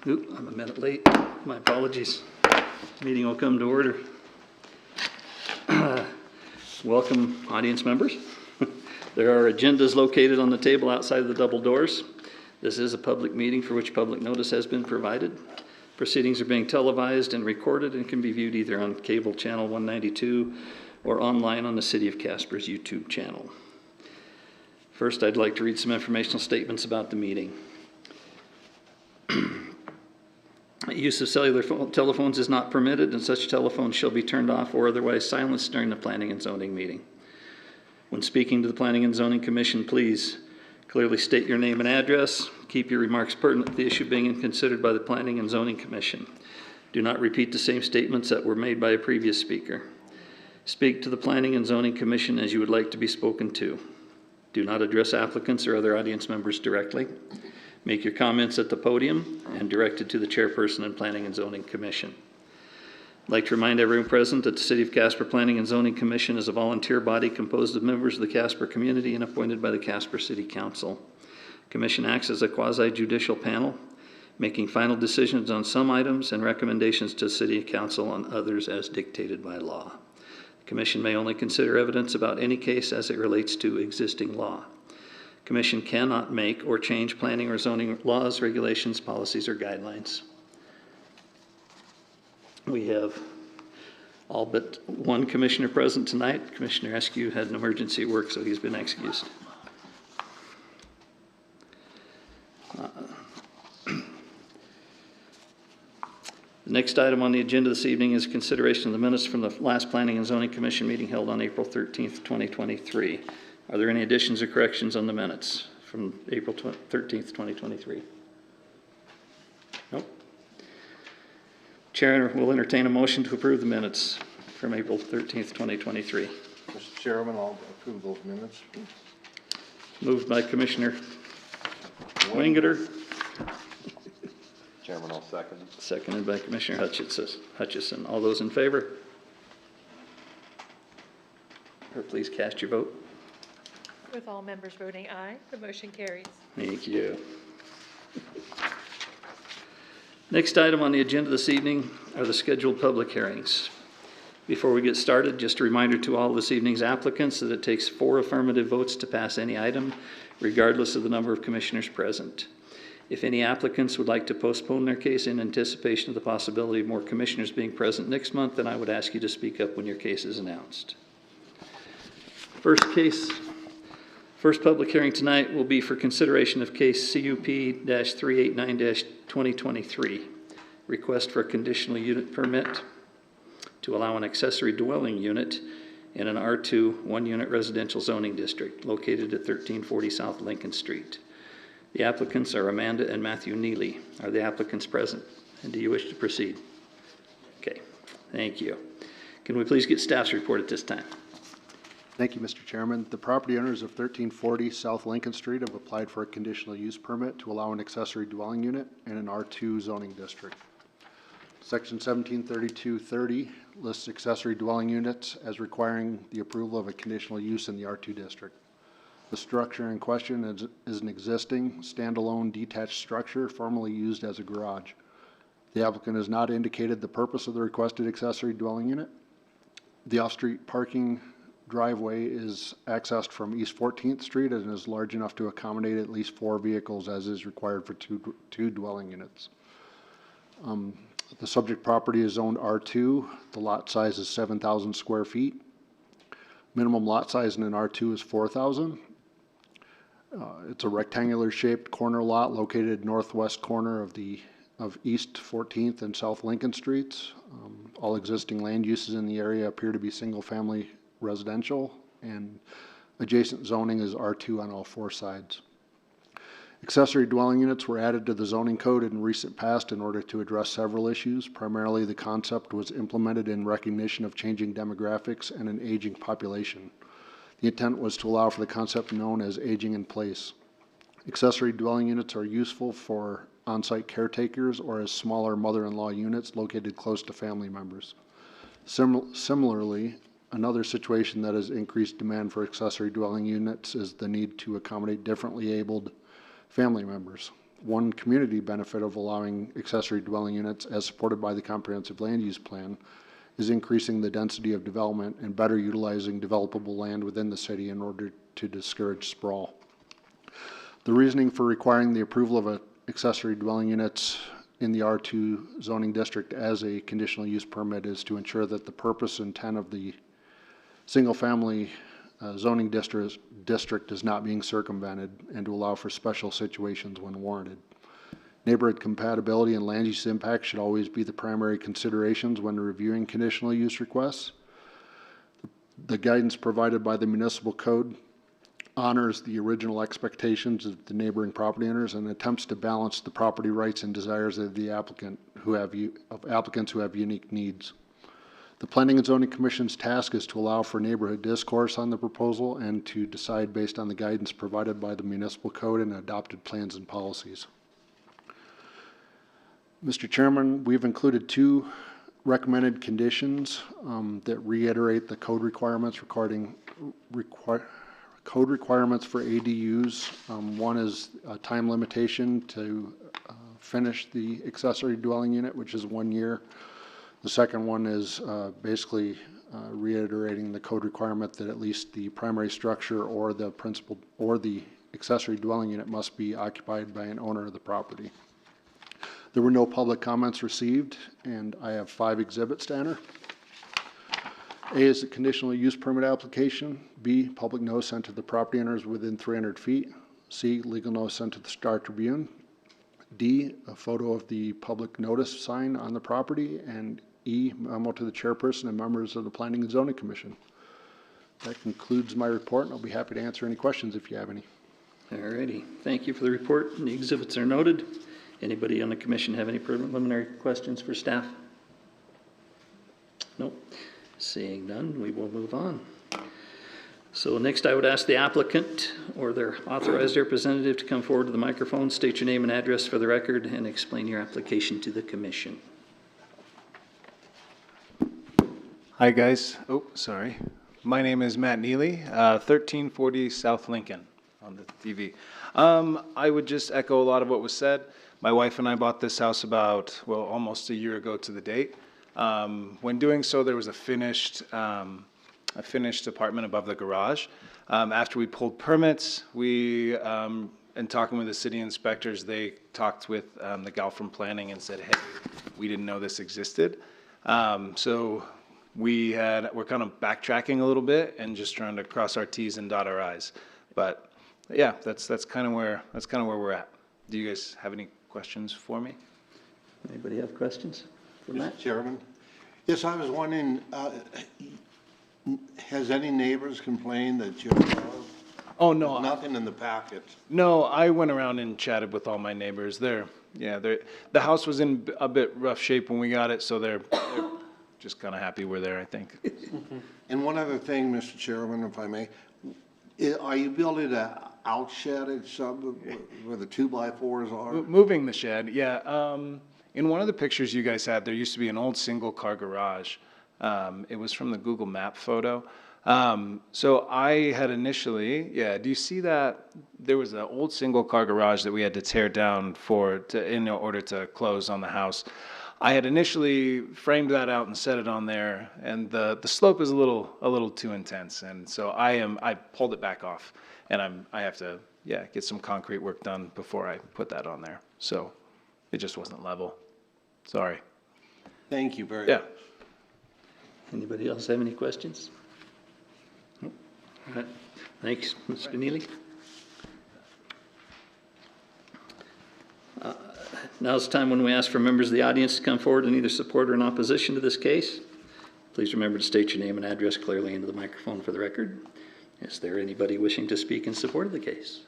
Oop, I'm a minute late. My apologies. Meeting will come to order. Welcome, audience members. There are agendas located on the table outside of the double doors. This is a public meeting for which public notice has been provided. Proceedings are being televised and recorded and can be viewed either on cable channel 192 or online on the City of Casper's YouTube channel. First, I'd like to read some informational statements about the meeting. Use of cellular telephones is not permitted, and such telephones shall be turned off or otherwise silenced during the Planning and Zoning meeting. When speaking to the Planning and Zoning Commission, please clearly state your name and address. Keep your remarks pertinent to the issue being considered by the Planning and Zoning Commission. Do not repeat the same statements that were made by a previous speaker. Speak to the Planning and Zoning Commission as you would like to be spoken to. Do not address applicants or other audience members directly. Make your comments at the podium and direct it to the chairperson and Planning and Zoning Commission. I'd like to remind everyone present that the City of Casper Planning and Zoning Commission is a volunteer body composed of members of the Casper community and appointed by the Casper City Council. The Commission acts as a quasi-judicial panel, making final decisions on some items and recommendations to the City Council on others as dictated by law. The Commission may only consider evidence about any case as it relates to existing law. Commission cannot make or change planning or zoning laws, regulations, policies, or guidelines. We have all but one commissioner present tonight. Commissioner Eskew had an emergency at work, so he's been excused. The next item on the agenda this evening is consideration of the minutes from the last Planning and Zoning Commission meeting held on April 13th, 2023. Are there any additions or corrections on the minutes from April 13th, 2023? Nope. Chair will entertain a motion to approve the minutes from April 13th, 2023. Mr. Chairman, I'll approve those minutes. Moved by Commissioner Wingeter. Chairman, I'll second. Seconded by Commissioner Hutchison. All those in favor? Or please cast your vote. With all members voting aye, the motion carries. Thank you. Next item on the agenda this evening are the scheduled public hearings. Before we get started, just a reminder to all this evening's applicants that it takes 4 affirmative votes to pass any item, regardless of the number of commissioners present. If any applicants would like to postpone their case in anticipation of the possibility of more commissioners being present next month, then I would ask you to speak up when your case is announced. First public hearing tonight will be for consideration of case CUP-389-2023, request for a conditional unit permit to allow an accessory dwelling unit in an R2 one-unit residential zoning district located at 1340 South Lincoln Street. The applicants are Amanda and Matthew Neely. Are the applicants present? And do you wish to proceed? Okay, thank you. Can we please get staff's report at this time? Thank you, Mr. Chairman. The property owners of 1340 South Lincoln Street have applied for a conditional use permit to allow an accessory dwelling unit in an R2 zoning district. Section 173230 lists accessory dwelling units as requiring the approval of a conditional use in the R2 district. The structure in question is an existing standalone detached structure formerly used as a garage. The applicant has not indicated the purpose of the requested accessory dwelling unit. The off-street parking driveway is accessed from East 14th Street and is large enough to accommodate at least 4 vehicles as is required for two dwelling units. The subject property is zoned R2. The lot size is 7,000 square feet. Minimum lot size in an R2 is 4,000. It's a rectangular shaped corner lot located northwest corner of East 14th and South Lincoln Streets. All existing land uses in the area appear to be single family residential, and adjacent zoning is R2 on all 4 sides. Accessory dwelling units were added to the zoning code in recent past in order to address several issues. Primarily, the concept was implemented in recognition of changing demographics and an aging population. The intent was to allow for the concept known as aging in place. Accessory dwelling units are useful for on-site caretakers or as smaller mother-in-law units located close to family members. Similarly, another situation that has increased demand for accessory dwelling units is the need to accommodate differently abled family members. one community benefit of allowing accessory dwelling units as supported by the comprehensive land use plan is increasing the density of development and better utilizing developable land within the city in order to discourage sprawl. The reasoning for requiring the approval of accessory dwelling units in the R2 zoning district as a conditional use permit is to ensure that the purpose and intent of the single-family zoning district is not being circumvented and to allow for special situations when warranted. Neighborhood compatibility and land use impact should always be the primary considerations when reviewing conditional use requests. The guidance provided by the municipal code honors the original expectations of the neighboring property owners and attempts to balance the property rights and desires of the applicants who have unique needs. The Planning and Zoning Commission's task is to allow for neighborhood discourse on the proposal and to decide based on the guidance provided by the municipal code and adopted plans and policies. Mr. Chairman, we've included two recommended conditions that reiterate the code requirements regarding code requirements for ADUs. One is a time limitation to finish the accessory dwelling unit, which is 1 year. The second one is basically reiterating the code requirement that at least the primary structure or the principal or the accessory dwelling unit must be occupied by an owner of the property. There were no public comments received, and I have 5 exhibits to enter. A is the conditional use permit application. B, public notice sent to the property owners within 300 feet. C, legal notice sent to the Star Tribune. D, a photo of the public notice sign on the property. And E, memo to the chairperson and members of the Planning and Zoning Commission. That concludes my report, and I'll be happy to answer any questions if you have any. All righty. Thank you for the report. The exhibits are noted. Anybody on the commission have any preliminary questions for staff? Nope. Seeing none, we will move on. So next I would ask the applicant or their authorized representative to come forward to the microphone, state your name and address for the record, and explain your application to the commission. Hi guys. Oh, sorry. My name is Matt Neely, 1340 South Lincoln on the TV. I would just echo a lot of what was said. My wife and I bought this house about, well, almost a year ago to the date. When doing so, there was a finished apartment above the garage. After we pulled permits, and talking with the city inspectors, they talked with the gal from planning and said, hey, we didn't know this existed. So we're kind of backtracking a little bit and just trying to cross our T's and dot our I's. But yeah, that's kind of where we're at. Do you guys have any questions for me? Anybody have questions for Matt? Mr. Chairman? Yes, I was wondering, has any neighbors complained that you're, Oh, no. nothing in the packet? No, I went around and chatted with all my neighbors. The house was in a bit rough shape when we got it, so they're just kind of happy we're there, I think. And one other thing, Mr. Chairman, if I may, are you building a outshed at some, where the 2x4s are? Moving the shed, yeah. In one of the pictures you guys had, there used to be an old single-car garage. It was from the Google Map photo. So I had initially, do you see that? There was an old single-car garage that we had to tear down in order to close on the house. I had initially framed that out and set it on there, and the slope is a little too intense, and so I pulled it back off, and I have to get some concrete work done before I put that on there. So it just wasn't level. Sorry. Thank you very much. Anybody else have any questions? Nope. All right. Thanks, Mr. Neely. Now's the time when we ask for members of the audience to come forward in either support or in opposition to this case. Please remember to state your name and address clearly into the microphone for the record. Is there anybody wishing to speak in support of the case?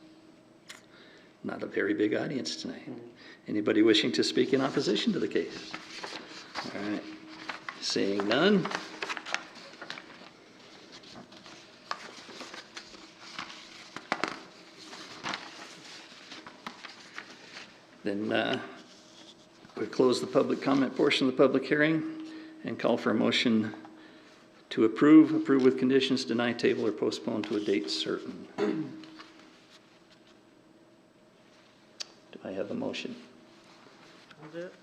Not a very big audience tonight. Anybody wishing to speak in opposition to the case? All right. Seeing none. Then we close the public comment portion of the public hearing and call for a motion to approve with conditions, deny, table, or postpone to a date certain. Do I have a motion. I'll do it.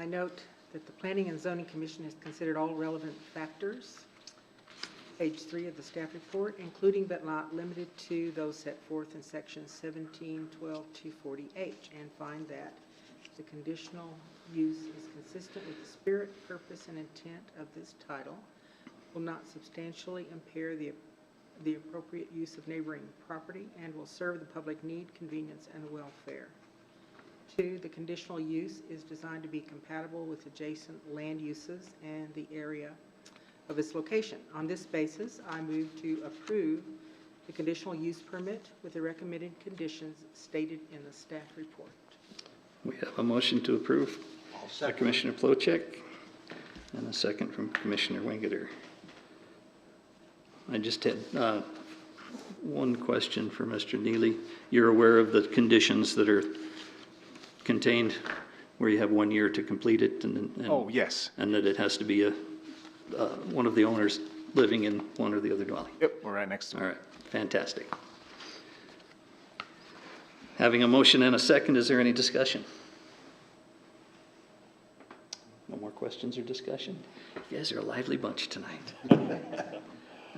I note that the Planning and Zoning Commission has considered all relevant factors, page 3 of the staff report, including but not limited to those set forth in section 1712-240H, and find that the conditional use is consistent with the spirit, purpose, and intent of this title, will not substantially impair the appropriate use of neighboring property, and will serve the public need, convenience, and welfare. 2, the conditional use is designed to be compatible with adjacent land uses and the area of its location. On this basis, I move to approve the conditional use permit with the recommended conditions stated in the staff report. We have a motion to approve by Commissioner Plowcheck and a second from Commissioner Wingeter. I just had one question for Mr. Neely. You're aware of the conditions that are contained where you have 1 year to complete it and Oh, yes. and that it has to be one of the owners living in one or the other dwelling. Yep, we're right next to All it. right, fantastic. Having a motion and a second, is there any discussion? No more questions or discussion? You guys are a lively bunch tonight.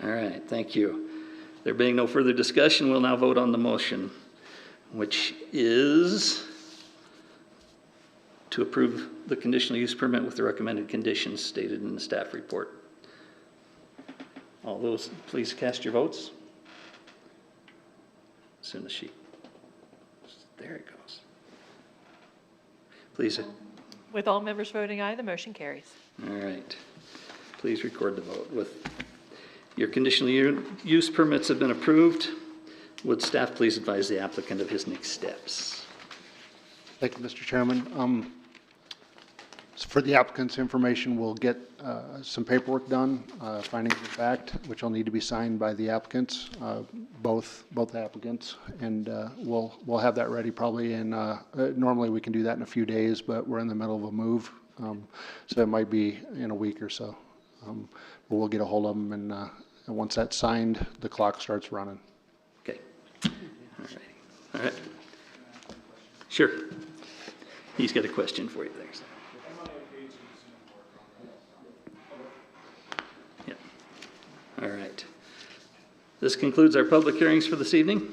All right, thank you. There being no further discussion, we'll now vote on the motion, which is to approve the conditional use permit with the recommended conditions stated in the staff report. All those, please cast your votes. As soon as there it goes. Please, With all members voting aye, the motion carries. all right. Please record the vote. With your conditional use permits have been approved, would staff please advise the applicant of his next steps? Thank you, Mr. Chairman. So for the applicant's information, we'll get some paperwork done, findings of fact, which will need to be signed by the applicants, both applicants, and we'll have that ready probably in, normally we can do that in a few days, but we're in the middle of a move, so it might be in a week or so. But we'll get a hold of them, and once that's signed, the clock starts running. Okay. All right. All right. Sure. He's got a question for you there. Yeah. All right. This concludes our public hearings for this evening.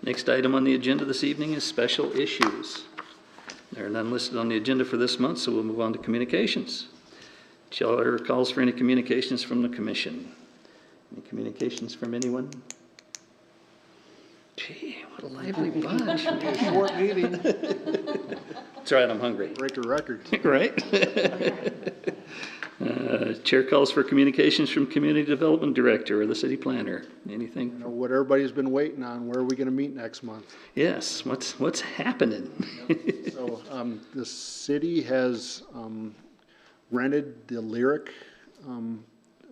Next item on the agenda this evening is special issues. There are none listed on the agenda for this month, so we'll move on to communications. Chair calls for any communications from the commission. Any communications from anyone? Gee, what a lively bunch. Short meeting. That's right, I'm hungry. Break a record. Right? Chair calls for communications from Community Development Director or the City Planner. Anything? Know what everybody's been waiting on, where are we going to meet next month? Yes, what's happening? So the city has rented the Lyric,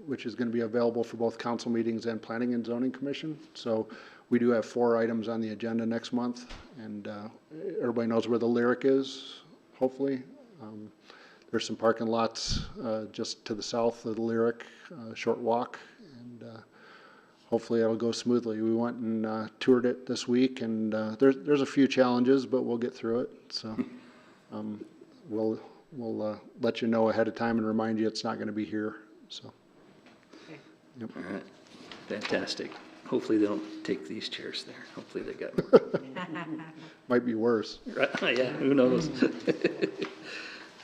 which is going to be available for both council meetings and Planning and Zoning Commission. So we do have 4 items on the agenda next month, and everybody knows where the Lyric is, hopefully. There's some parking lots just to the south of the Lyric, short walk, and hopefully it'll go smoothly. We went and toured it this week, and there's a few challenges, but we'll get through it. So we'll let you know ahead of time and remind you it's not going to be here. So. Yep. All right, fantastic. Hopefully they don't take these chairs there. Hopefully they got, Might be worse. right, yeah, who knows?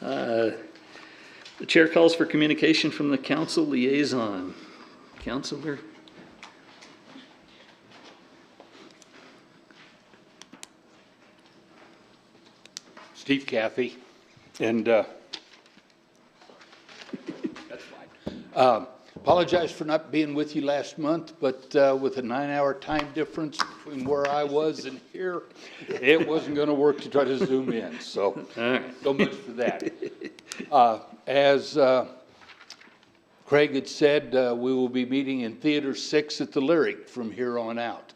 The chair calls for communication from the council liaison. Counselor? Steve Caffey, and that's fine. Apologize for not being with you last month, but with a 9-hour time difference between where I was and here, it wasn't going to work to try to zoom in, so All right. so much for that. As Craig had said, we will be meeting in Theater 6 at the Lyric from here on out.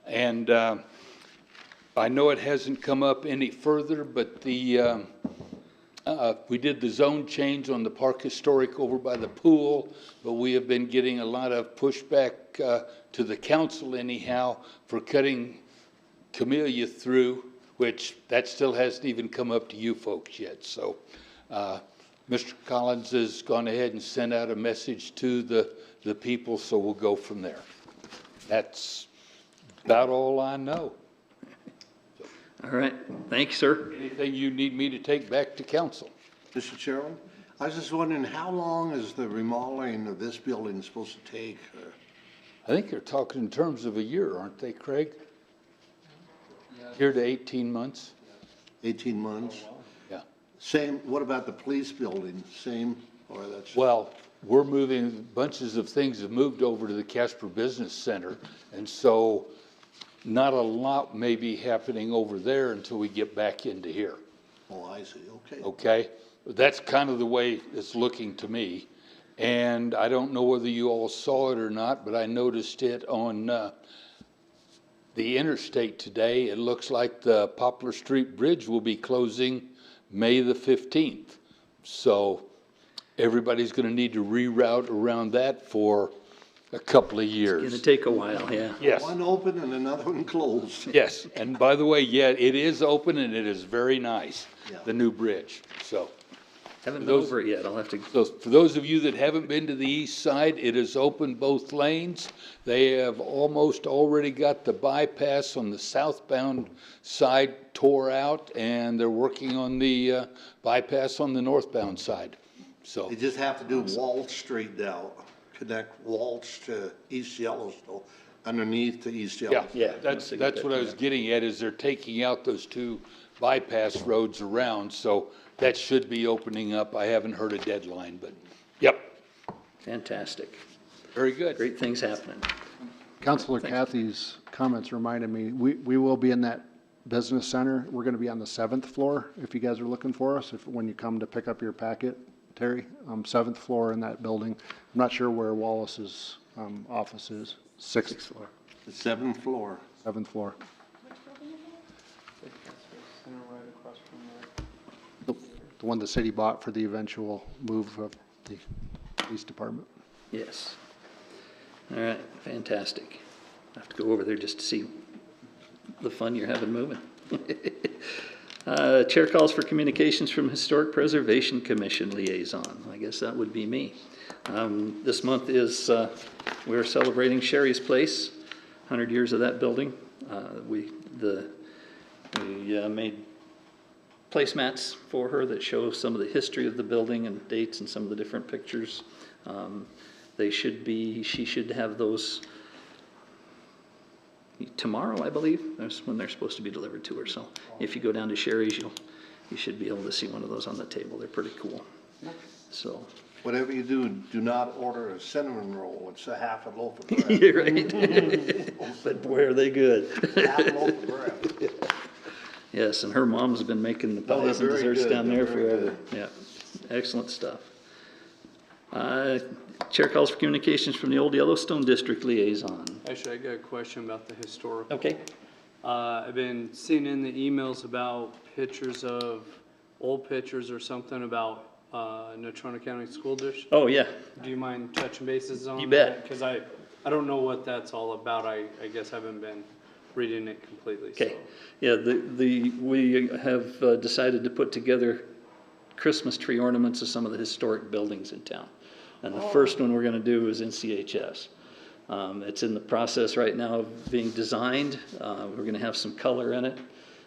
And I know it hasn't come up any further, but the We did the zone change on the Park Historic over by the pool, but we have been getting a lot of pushback to the council anyhow for cutting Camellia through, which that still hasn't even come up to you folks yet. So Mr. Collins has gone ahead and sent out a message to the people, so we'll go from there. That's about all I know. All right, thank you, sir. Anything you need me to take back to council? Mr. Chairman, I was just wondering, how long is the remodeling of this building supposed to take? I think they're talking in terms of a year, aren't they, Craig? Year to 18 months? 18 months? Yeah. Same, what about the police building? Same, or that's? Well, we're moving, bunches of things have moved over to the Casper Business Center, and so not a lot may be happening over there until we get back into here, Oh, I see, okay. okay? That's kind of the way it's looking to me. And I don't know whether you all saw it or not, but I noticed it on the interstate today. It looks like the Poplar Street Bridge will be closing May the 15th. So everybody's going to need to reroute around that for a couple of It's years. gonna take a while, yeah. Yes, One open and another one closed. yes. And by the way, yeah, it is open and it is very nice, Yeah. the new bridge. So, Haven't been those- over it yet, I'll have to, so for those of you that haven't been to the east side, it is open both lanes. They have almost already got the bypass on the southbound side tore out, and they're working on the bypass on the northbound side. So, They just have to do Wall Street now, connect Walsh to East Yellowstone, underneath to East yeah, Yellowstone. Yeah, that's once they get what I that was getting at, is they're taking out those two bypass roads around, so that should be opening up. I haven't heard a deadline, but, yep, fantastic. very good. Great things happening. Counselor Kathy's comments reminded me, we will be in that business center. We're gonna be on the 7th floor, if you guys are looking for us, when you come to pick up your packet, Terry. 7th floor in that building. I'm not sure where Wallace's office is. 6th floor. The 7th floor. 7th floor. The one the city bought for the eventual move of the police department. Yes. All right, fantastic. I have to go over there just to see the fun you're having moving. Chair calls for communications from Historic Preservation Commission liaison. I guess that would be me. This month is, we're celebrating Sherry's Place, 100 years of that building. We made placemats for her that show some of the history of the building and dates and some of the different pictures. She should have those tomorrow, I believe. That's when they're supposed to be delivered to her. So if you go down to Sherry's, you should be able to see one of those on the table. They're pretty cool. So, Whatever you do not order a cinnamon roll. It's a half a loaf of bread. you're right. But boy, are they good. Half a loaf of bread. Yes, and her mom's been making the Oh, they're pies and very desserts good. down there They're very forever. Yeah, excellent stuff. Chair calls for communications from the Old Yellowstone District Liaison. Actually, I got a question about the historical. Okay. I've been seeing in the emails about pictures of, old pictures or something about Natrona County School District. Oh, yeah. Do you mind touching bases on that? You bet. Because I don't know what that's all about. I guess I haven't been reading it completely. Okay. So. Yeah, we have decided to put together Christmas tree ornaments of some of the historic buildings in town. And the first one we're gonna do is in CHS. It's in the process right now of being designed. We're gonna have some color in it.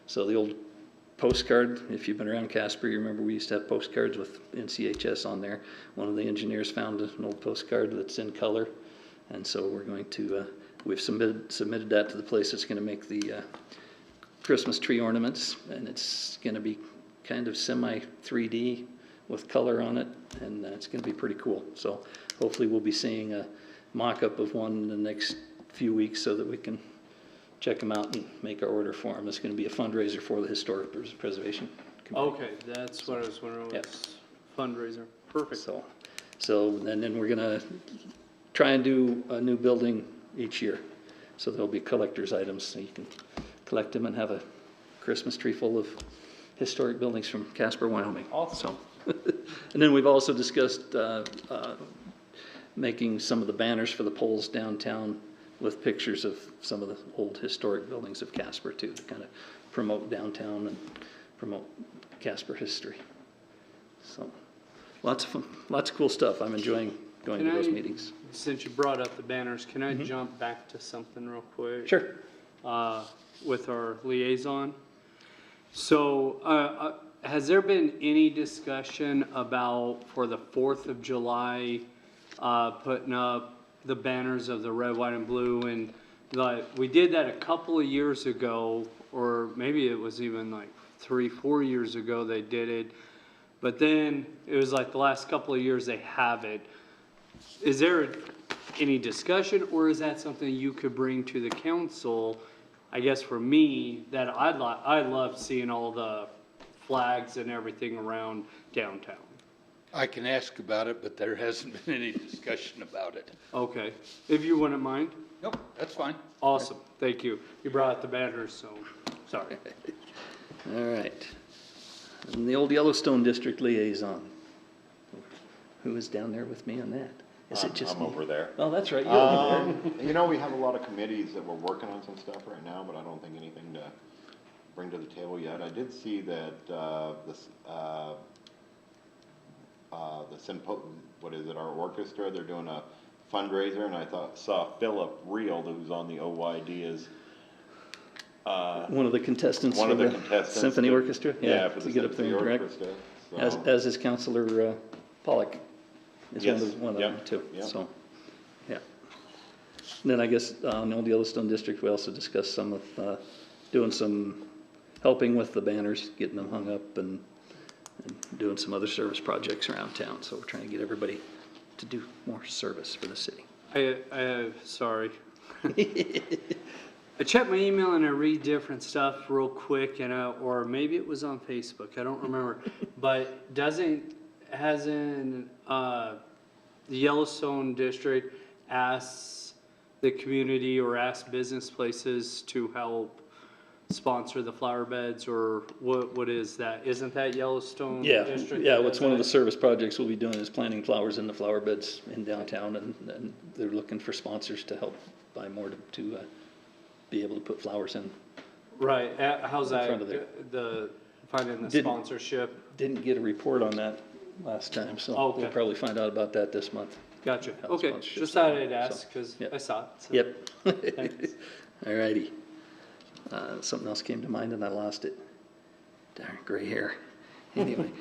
So the old postcard, if you've been around Casper, you remember we used to have postcards with NCHS on there. One of the engineers found an old postcard that's in color. And so we're going to, we've submitted that to the place that's gonna make the Christmas tree ornaments. And it's gonna be kind of semi 3D with color on it, and it's gonna be pretty cool. So hopefully we'll be seeing a mock-up of one in the next few weeks so that we can check them out and make our order for them. It's gonna be a fundraiser for the Historic Preservation Committee. Okay, that's what I was wondering. Yep. Was fundraiser. Perfect. So, and then we're gonna try and do a new building each year. So there'll be collector's items, so you can collect them and have a Christmas tree full of historic buildings from Casper, Wyoming. Awesome. And then we've also discussed making some of the banners for the poles downtown with pictures of some of the old historic buildings of Casper too, to kind of promote downtown and promote Casper history. So lots of fun, lots of cool stuff. I'm enjoying going to those meetings. Since you brought up the banners, can I jump back to something real quick? Sure. With our liaison. So, has there been any discussion about, for the 4th of July, putting up the banners of the red, white, and blue? And like, we did that a couple of years ago, or maybe it was even like 3-4 years ago they did it. But then it was like the last couple of years they haven't. Is there any discussion, or is that something you could bring to the council? I guess for me, that I love seeing all the flags and everything around downtown. I can ask about it, but there hasn't been any discussion about it. Okay, if you wouldn't mind. Nope, that's fine. Awesome, thank you. You brought up the banners, so, sorry. All right. And the old Yellowstone District Liaison. Who is down there with me on that? Is it just I'm me? over there. Oh, that's right, you're over there. You know, we have a lot of committees that we're working on some stuff right now, but I don't think anything to bring to the table yet. I did see that, what is it, our orchestra, they're doing a fundraiser, and I saw Philip Reel, who's on the OYD, is, One of the contestants one for of the the contestants. Symphony Orchestra? Yeah, for the to get up there and Symphony direct. Orchestra. As is Counselor Pollock. Is Yes, one of them yep, too, yep. so, yeah. And then I guess on the old Yellowstone District, we also discussed some of, doing some, helping with the banners, getting them hung up and doing some other service projects around town. So we're trying to get everybody to do more service for the city. Sorry. I checked my email and I read different stuff real quick, and or maybe it was on Facebook, I don't remember. But hasn't the Yellowstone District asked the community or asked business places to help sponsor the flower beds, or what is that? Isn't that Yellowstone District? Yeah, what's one of the service projects we'll be doing is planting flowers in the flower beds in downtown, and they're looking for sponsors to help buy more to be able to put flowers in. Right, how's In front of the finding the Didn't- sponsorship? Didn't get a report on that last time, so Okay. we'll probably find out about that this month. Gotcha, How the okay, sponsorship's just thought going, I'd ask, so, because yep. I saw it. so. Yep. Thanks. All righty. Something else came to mind and I lost it. Darn, gray hair. Anyway.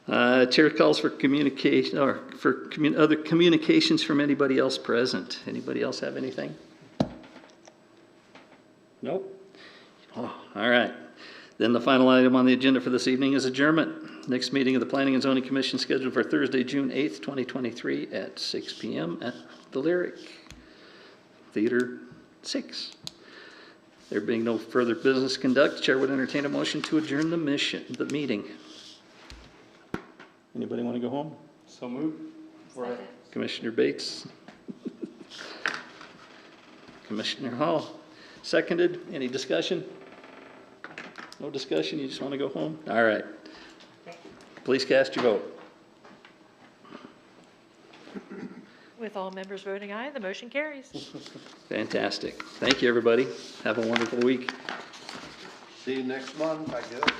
Chair calls for communication, or for other communications from anybody else present. Anybody else have anything? Nope. Oh, all right. Then the final item on the agenda for this evening is adjournment. Next meeting of the Planning and Zoning Commission scheduled for Thursday, June 8th, 2023 at 6 p.m. at the Lyric, Theater 6. There being no further business conduct, Chair would entertain a motion to adjourn the meeting. Anybody want to go home? So moved. Commissioner Bates. Commissioner Hall. Seconded. Any discussion? No discussion? You just want to go home? All right. Please cast your vote. With all members voting aye, the motion carries. Fantastic. Thank you, everybody. Have a wonderful week. See you next month, I guess.